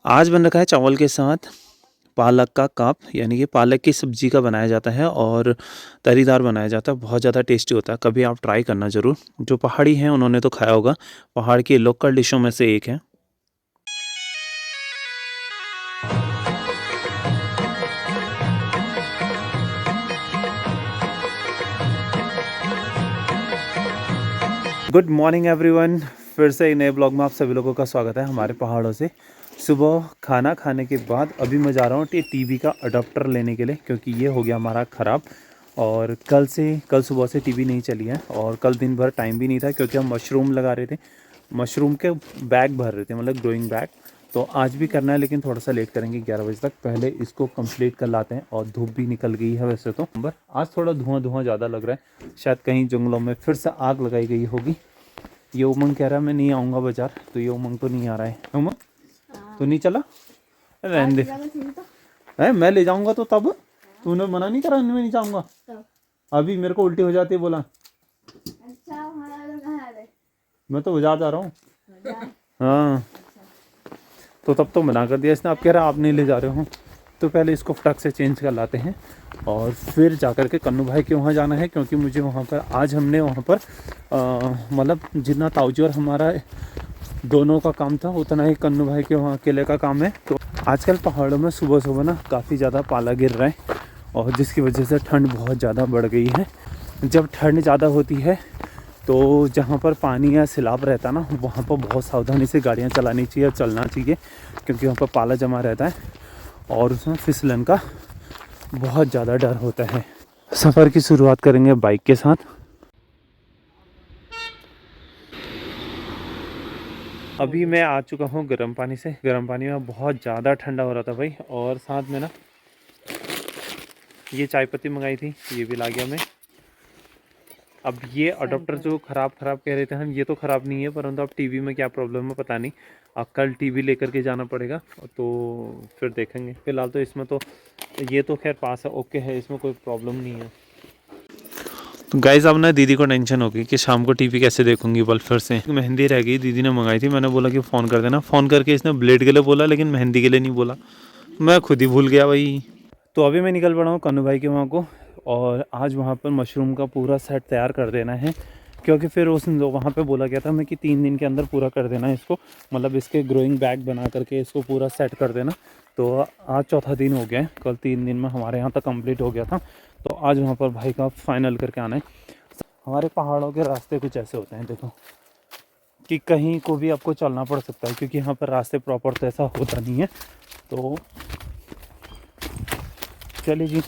आज बन रखा है चावल के साथ पालक का काप, यानी कि पालक की सब्जी का बनाया जाता है और तरीदार बनाया जाता है। बहुत ज़्यादा टेस्टी होता है, कभी आप ट्राई करना ज़रूर। जो पहाड़ी हैं उन्होंने तो खाया होगा, पहाड़ की लोकल डिशों में से एक है। गुड मॉर्निंग एवरीवन, फिर से एक नए ब्लॉग में आप सभी लोगों का स्वागत है हमारे पहाड़ों से। सुबह खाना खाने के बाद अभी मैं जा रहा हूँ टीवी का अडाप्टर लेने के लिए, क्योंकि ये हो गया हमारा ख़राब। और कल सुबह से टीवी नहीं चली है और कल दिन भर टाइम भी नहीं था, क्योंकि हम मशरूम लगा रहे थे, मशरूम के बैग भर रहे थे, मतलब ग्रोइंग बैग। तो आज भी करना है, लेकिन थोड़ा सा लेट करेंगे 11 बजे तक। पहले इसको कंप्लीट कर लाते हैं। और धूप भी निकल गई है वैसे तो, बट आज थोड़ा धुआं धुआं ज़्यादा लग रहा है। शायद कहीं जंगलों में फिर से आग लगाई गई होगी। ये उमंग कह रहा है मैं नहीं आऊँगा बाजार, तो ये उमंग तो नहीं आ रहा है। उमंग तो नहीं चला, रहने दे। है मैं ले जाऊँगा तो तब तूने मना नहीं करा, मैं नहीं जाऊँगा। अभी मेरे को उल्टी हो जाती है, बोला अच्छा मैं तो बाजार जा रहा हूँ। हाँ, तो तब तो मना कर दिया इसने। अब कह रहा आप नहीं ले जा रहे हो। तो पहले इसको फटक से चेंज कर लाते हैं और फिर जाकर के कन्नू भाई के वहाँ जाना है, क्योंकि मुझे वहाँ पर आज हमने वहाँ पर मतलब जितना ताऊजी और हमारा दोनों का काम था उतना ही कन्नू भाई के वहाँ अकेले का काम है। तो आजकल पहाड़ों में सुबह सुबह ना काफ़ी ज़्यादा पाला गिर रहा है, और जिसकी वजह से ठंड बहुत ज़्यादा बढ़ गई है। जब ठंड ज़्यादा होती है तो जहाँ पर पानी या सैलाब रहता ना, वहाँ पर बहुत सावधानी से गाड़ियाँ चलानी चाहिए और चलना चाहिए, क्योंकि वहाँ पर पाला जमा रहता है और उसमें फिसलन का बहुत ज़्यादा डर होता है। सफ़र की शुरुआत करेंगे बाइक के साथ। अभी मैं आ चुका हूँ गर्म पानी से। गर्म पानी में बहुत ज़्यादा ठंडा हो रहा था भाई, और साथ में ना ये चाय पत्ती मंगाई थी, ये भी ला गया मैं। अब ये अडोप्टर जो ख़राब कह रहे थे हम, ये तो ख़राब नहीं है, परंतु अब टीवी में क्या प्रॉब्लम है पता नहीं। अब कल टीवी लेकर के जाना पड़ेगा, तो फिर देखेंगे। फ़िलहाल तो इसमें तो ये तो खैर पास है, ओके है, इसमें कोई प्रॉब्लम नहीं है। तो गाइज़ अब ना दीदी को टेंशन होगी कि शाम को टीवी कैसे देखूंगी। बल फिर से मेहंदी रह गई, दीदी ने मंगाई थी। मैंने बोला कि फ़ोन कर देना, फ़ोन करके इसने ब्लेड के लिए बोला, लेकिन मेहंदी के लिए नहीं बोला। मैं खुद ही भूल गया भाई। तो अभी मैं निकल पड़ा हूँ कन्नू भाई के वहाँ को, और आज वहाँ पर मशरूम का पूरा सेट तैयार कर देना है, क्योंकि फिर उस वहाँ पे बोला गया था मैं कि 3 दिन के अंदर पूरा कर देना है इसको, मतलब इसके ग्रोइंग बैग बना करके इसको पूरा सेट कर देना। तो आज चौथा दिन हो गया है, कल 3 दिन में हमारे यहाँ तक कंप्लीट हो गया था। तो आज वहाँ पर भाई का फाइनल करके आना है। हमारे पहाड़ों के रास्ते कुछ ऐसे होते हैं, देखो कि कहीं को भी आपको चलना पड़ सकता है, क्योंकि यहाँ पर रास्ते प्रॉपर तो ऐसा होता नहीं है। तो चलिए जी।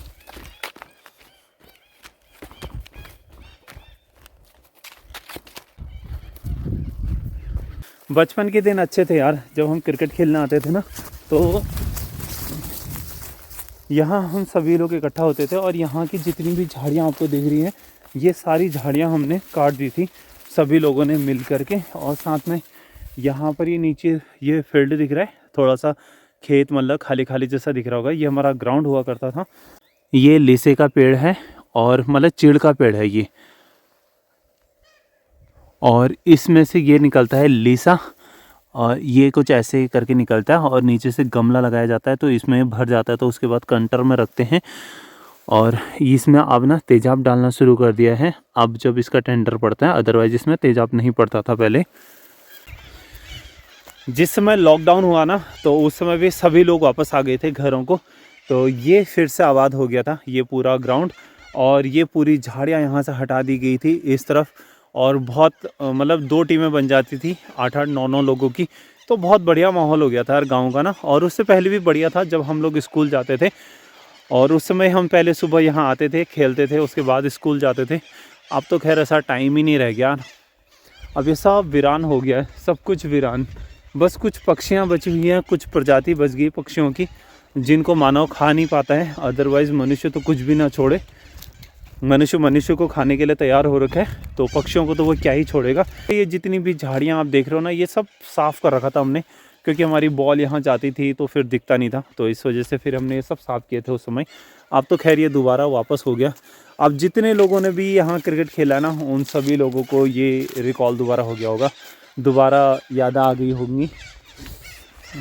बचपन के दिन अच्छे थे यार, जब हम क्रिकेट खेलने आते थे ना, तो यहाँ हम सभी लोग इकट्ठा होते थे, और यहाँ की जितनी भी झाड़ियाँ आपको दिख रही हैं, ये सारी झाड़ियाँ हमने काट दी थी सभी लोगों ने मिल करके। और साथ में यहाँ पर ये नीचे ये फील्ड दिख रहा है, थोड़ा सा खेत, मतलब खाली खाली जैसा दिख रहा होगा, ये हमारा ग्राउंड हुआ करता था। ये लीसे का पेड़ है, और मतलब चीड़ का पेड़ है ये, और इसमें से ये निकलता है लीसा, और ये कुछ ऐसे करके निकलता है, और नीचे से गमला लगाया जाता है, तो इसमें भर जाता है। तो उसके बाद कंटर में रखते हैं, और इसमें अब ना तेजाब डालना शुरू कर दिया है अब जब इसका टेंडर पड़ता है, अदरवाइज इसमें तेजाब नहीं पड़ता था पहले। जिस समय लॉकडाउन हुआ ना, तो उस समय भी सभी लोग वापस आ गए थे घरों को, तो ये फिर से आबाद हो गया था ये पूरा ग्राउंड। और ये पूरी झाड़ियाँ यहाँ से हटा दी गई थी इस तरफ, और बहुत मतलब 2 टीमें बन जाती थी 8-8 9-9 लोगों की। तो बहुत बढ़िया माहौल हो गया था यार गाँव का ना। और उससे पहले भी बढ़िया था जब हम लोग स्कूल जाते थे, और उस समय हम पहले सुबह यहाँ आते थे, खेलते थे, उसके बाद स्कूल जाते थे। अब तो खैर ऐसा टाइम ही नहीं रह गया। अब ये सब वीरान हो गया है, सब कुछ वीरान। बस कुछ पक्षियाँ बची हुई हैं, कुछ प्रजाति बच गई पक्षियों की, जिनको मानव खा नहीं पाता है। अदरवाइज़ मनुष्य तो कुछ भी ना छोड़े, मनुष्य को खाने के लिए तैयार हो रखा है, तो पक्षियों को तो वो क्या ही छोड़ेगा। ये जितनी भी झाड़ियाँ आप देख रहे हो ना, ये सब साफ़ कर रखा था हमने, क्योंकि हमारी बॉल यहाँ जाती थी तो फिर दिखता नहीं था, तो इस वजह से फिर हमने ये सब साफ़ किए थे उस समय। अब तो खैर ये दोबारा वापस हो गया। अब जितने लोगों ने भी यहाँ क्रिकेट खेला ना, उन सभी लोगों को ये रिकॉल दोबारा हो गया होगा, दोबारा याद आ गई होंगी।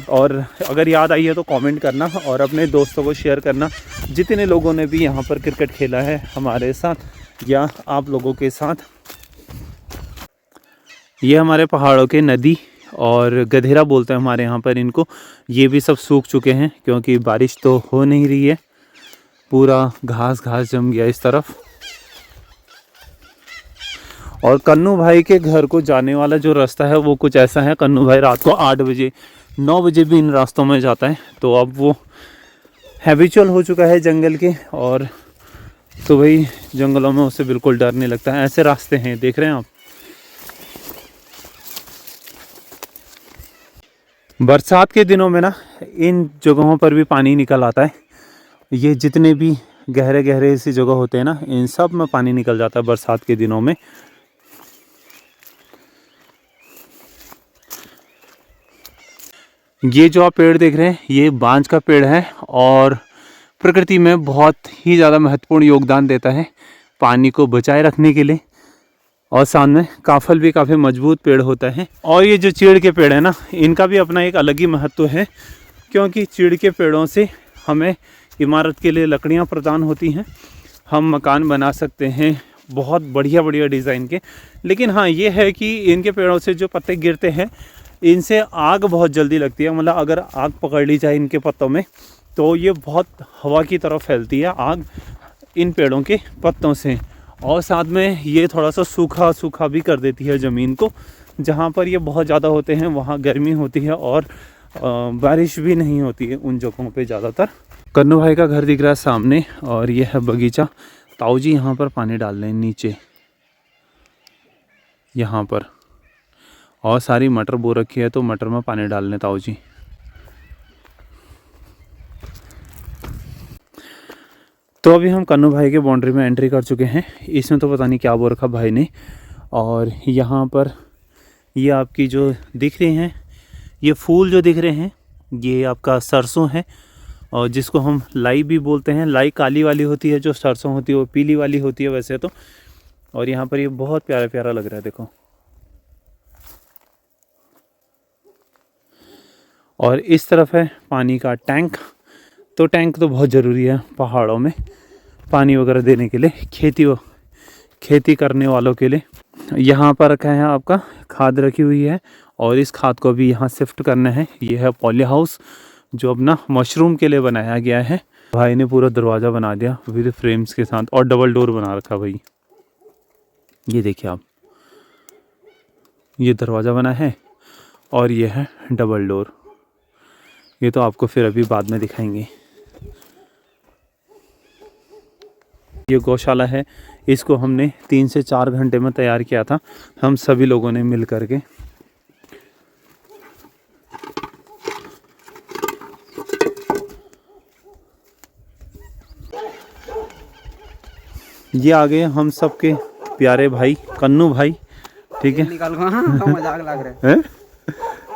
और अगर याद आई है तो कमेंट करना और अपने दोस्तों को शेयर करना, जितने लोगों ने भी यहाँ पर क्रिकेट खेला है हमारे साथ या आप लोगों के साथ। ये हमारे पहाड़ों के नदी और गधेरा बोलते हैं हमारे यहाँ पर इनको, ये भी सब सूख चुके हैं क्योंकि बारिश तो हो नहीं रही है, पूरा घास घास जम गया इस तरफ। और कन्नू भाई के घर को जाने वाला जो रास्ता है वो कुछ ऐसा है, कन्नू भाई रात को 8 बजे 9 बजे भी इन रास्तों में जाता है, तो अब वो हैबिचुअल हो चुका है जंगल के, और तो भाई जंगलों में उसे बिल्कुल डर नहीं लगता है। ऐसे रास्ते हैं, देख रहे हैं आप। बरसात के दिनों में ना इन जगहों पर भी पानी निकल आता है। ये जितने भी गहरे गहरे ऐसी जगह होते हैं ना, इन सब में पानी निकल जाता है बरसात के दिनों में। ये जो आप पेड़ देख रहे हैं ये बांज का पेड़ है और प्रकृति में बहुत ही ज़्यादा महत्वपूर्ण योगदान देता है पानी को बचाए रखने के लिए, और सामने काफल भी काफ़ी मजबूत पेड़ होता है। और ये जो चीड़ के पेड़ है ना, इनका भी अपना एक अलग ही महत्व है, क्योंकि चीड़ के पेड़ों से हमें इमारत के लिए लकड़ियाँ प्रदान होती हैं, हम मकान बना सकते हैं बहुत बढ़िया बढ़िया डिज़ाइन के। लेकिन हाँ ये है कि इनके पेड़ों से जो पत्ते गिरते हैं इनसे आग बहुत जल्दी लगती है, मतलब अगर आग पकड़ ली जाए इनके पत्तों में तो ये बहुत हवा की तरफ फैलती है आग इन पेड़ों के पत्तों से। और साथ में ये थोड़ा सा सूखा सूखा भी कर देती है ज़मीन को, जहाँ पर ये बहुत ज़्यादा होते हैं वहाँ गर्मी होती है और बारिश भी नहीं होती है उन जगहों पे ज़्यादातर। कन्नू भाई का घर दिख रहा है सामने और ये है बगीचा। ताऊ जी यहाँ पर पानी डाल रहे हैं नीचे यहाँ पर, और सारी मटर बो रखी है तो मटर में पानी डाल लें ताऊ जी। तो अभी हम कन्नू भाई के बाउंड्री में एंट्री कर चुके हैं। इसमें तो पता नहीं क्या बो रखा भाई ने। और यहाँ पर ये आपकी जो दिख रही हैं ये फूल जो दिख रहे हैं ये आपका सरसों है, और जिसको हम लाई भी बोलते हैं। लाई काली वाली होती है, जो सरसों होती है वो पीली वाली होती है वैसे तो। और यहाँ पर ये बहुत प्यारा प्यारा लग रहा है, देखो। और इस तरफ है पानी का टैंक। तो टैंक तो बहुत ज़रूरी है पहाड़ों में पानी वगैरह देने के लिए, खेती करने वालों के लिए। यहाँ पर रखा है आपका खाद रखी हुई है, और इस खाद को भी यहाँ शिफ्ट करना है। ये है पॉली हाउस जो अपना मशरूम के लिए बनाया गया है। भाई ने पूरा दरवाज़ा बना दिया विद फ्रेम्स के साथ, और डबल डोर बना रखा भाई। ये देखिए आप, ये दरवाज़ा बना है और ये है डबल डोर। ये तो आपको फिर अभी बाद में दिखाएंगे। ये गौशाला है, इसको हमने 3 से 4 घंटे में तैयार किया था हम सभी लोगों ने मिल करके। ये आ गए हम सबके प्यारे भाई कन्नू भाई, ठीक है। निकाल तो मजाक लग रहा है।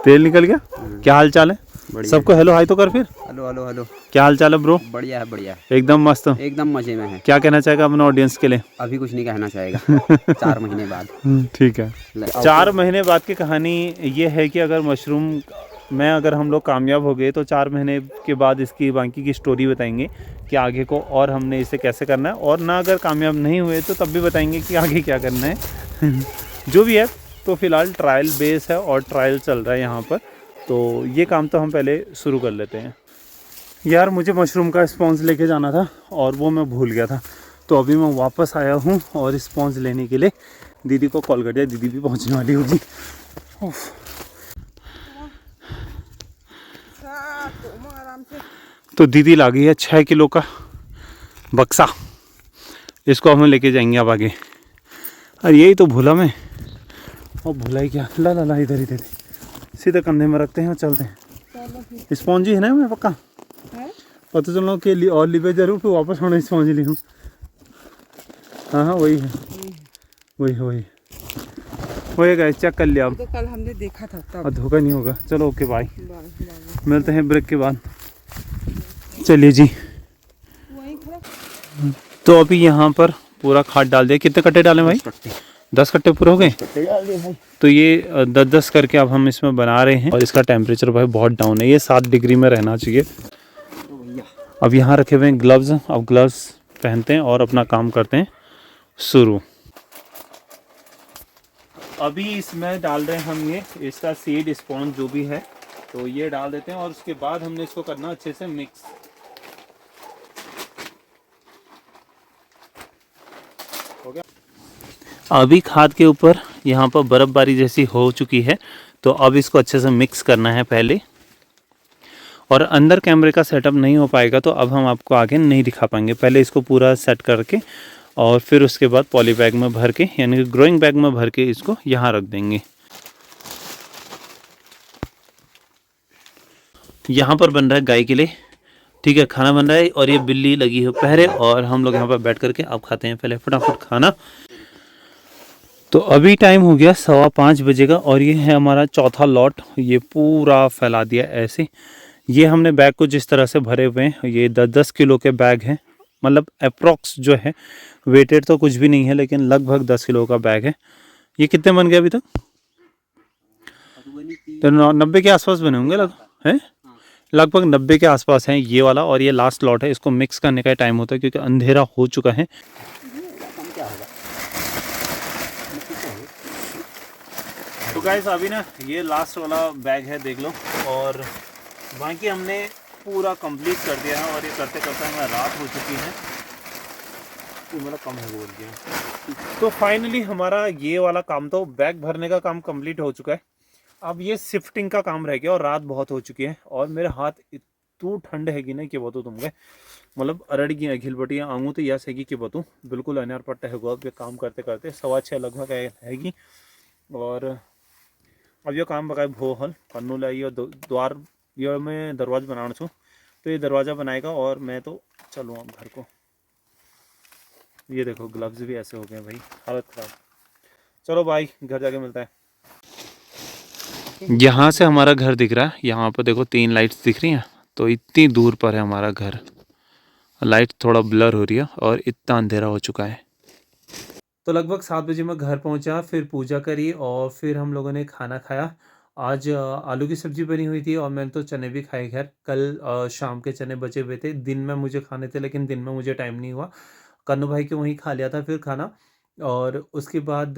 तेल निकल गया। क्या हाल चाल है सबको? हेलो हाय तो कर फिर। हेलो हेलो हेलो, क्या हाल चाल है ब्रो? बढ़िया है बढ़िया, एकदम मस्त, एकदम मजे में है। क्या कहना चाहेगा अपने ऑडियंस के लिए? अभी कुछ नहीं कहना चाहेगा 4 महीने बाद। ठीक है। 4 महीने बाद की कहानी ये है कि अगर मशरूम में अगर हम लोग कामयाब हो गए तो 4 महीने के बाद इसकी बाकी की स्टोरी बताएंगे कि आगे को और हमने इसे कैसे करना है, और ना अगर कामयाब नहीं हुए तो तब भी बताएंगे कि आगे क्या करना है। जो भी है, तो फिलहाल ट्रायल बेस है और ट्रायल चल रहा है यहाँ पर, तो ये काम तो हम पहले शुरू कर लेते हैं। यार मुझे मशरूम का स्पॉन्ज लेके जाना था और वो मैं भूल गया था, तो अभी मैं वापस आया हूँ और स्पॉन्ज लेने के लिए दीदी को कॉल कर दिया। दीदी भी पहुँचने वाली होगी। तो दीदी ला गई है 6 किलो का बक्सा, इसको हम लेके जाएंगे अब आगे। अरे यही तो भूला मैं, और भूला ही क्या। ला ला ला, इधर इधर सीधे कंधे में रखते हैं और चलते हैं। स्पॉन्ज ही है ना मैं पक्का पता चलो कि और लिबे जरूर, फिर वापस होना स्पॉन्ज ली हूँ। हाँ हाँ वही है, वही गए चेक कर लिया। अब तो कल हमने देखा था तब। अब धोखा नहीं होगा। चलो ओके बाय, मिलते हैं ब्रेक के बाद। चलिए जी। तो अभी यहाँ पर पूरा खाद डाल दिया। कितने कट्टे डालें भाई? 10 कट्टे पूरे हो गए। डाल दिए भाई। तो ये 10-10 करके अब हम इसमें बना रहे हैं और इसका टेम्परेचर भाई बहुत डाउन है, ये 7 डिग्री में रहना चाहिए। तो भैया अब यहाँ रखे हुए हैं ग्लव्स, अब ग्लव्स पहनते हैं और अपना काम करते हैं शुरू। अभी इसमें डाल रहे हैं हम ये इसका सीड स्पॉन्ज जो भी है, तो ये डाल देते हैं और उसके बाद हमने इसको करना अच्छे से मिक्स। हो गया। अभी खाद के ऊपर यहाँ पर बर्फबारी जैसी हो चुकी है, तो अब इसको अच्छे से मिक्स करना है पहले। और अंदर कैमरे का सेटअप नहीं हो पाएगा तो अब हम आपको आगे नहीं दिखा पाएंगे, पहले इसको पूरा सेट करके और फिर उसके बाद पॉली बैग में भर के यानी कि ग्रोइंग बैग में भर के इसको यहाँ रख देंगे। यहाँ पर बन रहा है गाय के लिए, ठीक है, खाना बन रहा है और ये बिल्ली लगी है पहरे और हम लोग यहाँ पर बैठ करके अब खाते हैं पहले फटाफट खाना। तो अभी टाइम हो गया 5:15 बजे का और ये है हमारा चौथा लॉट, ये पूरा फैला दिया ऐसे। ये हमने बैग को जिस तरह से भरे हुए हैं, ये 10-10 किलो के बैग हैं, मतलब अप्रॉक्स जो है, वेटेड तो कुछ भी नहीं है लेकिन लगभग 10 किलो का बैग है। ये कितने बन गए अभी तक? तो 90 के आसपास बने होंगे हैं, लगभग 90 के आसपास हैं ये वाला। और ये लास्ट लॉट है, इसको मिक्स करने का टाइम होता है क्योंकि अंधेरा हो चुका है। तो गाइस अभी ना ये लास्ट वाला बैग है, देख लो। और बाकी हमने पूरा कंप्लीट कर दिया है और ये करते करते हमें रात हो चुकी है, तो मेरा कम है बोल दिया। तो फाइनली हमारा ये वाला काम, तो बैग भरने का काम कंप्लीट हो चुका है। अब ये शिफ्टिंग का काम रह गया और रात बहुत हो चुकी है और मेरे हाथ इतू ठंड हैगी ना कि बताऊँ तुमको, मतलब अरड़गी अखिल बटिया आऊँ तो यस हैगी कि बताऊँ, बिल्कुल अनार पट्टा है अब ये काम करते करते 6:15 लगभग हैगी। और अब ये काम बकाय भो हल पन्नू लाई और द्वार ये मैं दरवाजा बनाना छूँ, तो ये दरवाज़ा बनाएगा और मैं तो चलूँ अब घर को। ये देखो ग्लव्स भी ऐसे हो गए भाई, हालत ख़राब। चलो भाई घर जाके मिलता है। यहाँ से हमारा घर दिख रहा है, यहाँ पर देखो 3 लाइट्स दिख रही हैं, तो इतनी दूर पर है हमारा घर। लाइट थोड़ा ब्लर हो रही है और इतना अंधेरा हो चुका है। तो लगभग 7 बजे मैं घर पहुँचा, फिर पूजा करी और फिर हम लोगों ने खाना खाया। आज आलू की सब्ज़ी बनी हुई थी और मैंने तो चने भी खाए। खैर कल शाम के चने बचे हुए थे, दिन में मुझे खाने थे लेकिन दिन में मुझे टाइम नहीं हुआ। कन्नू भाई के वहीं खा लिया था फिर खाना। और उसके बाद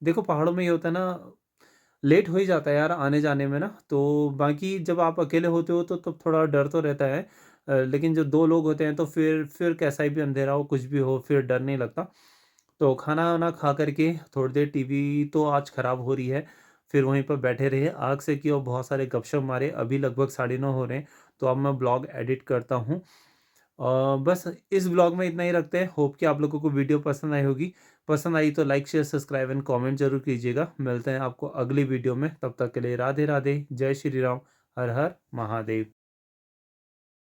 देखो पहाड़ों में ये होता है ना, लेट हो ही जाता है यार आने जाने में ना। तो बाकी जब आप अकेले होते हो तो तब थोड़ा डर तो रहता है, लेकिन जब 2 लोग होते हैं तो फिर कैसा ही भी अंधेरा हो कुछ भी हो फिर डर नहीं लगता। तो खाना वाना खा करके थोड़ी देर टीवी तो आज ख़राब हो रही है, फिर वहीं पर बैठे रहे, आग से की और बहुत सारे गपशप मारे। अभी लगभग 9:30 हो रहे हैं, तो अब मैं ब्लॉग एडिट करता हूँ। बस इस ब्लॉग में इतना ही रखते हैं। होप कि आप लोगों को वीडियो पसंद आई होगी। पसंद आई तो like share subscribe and comment जरूर कीजिएगा। मिलते हैं आपको अगली वीडियो में, तब तक के लिए राधे राधे, जय श्री राम, हर हर महादेव।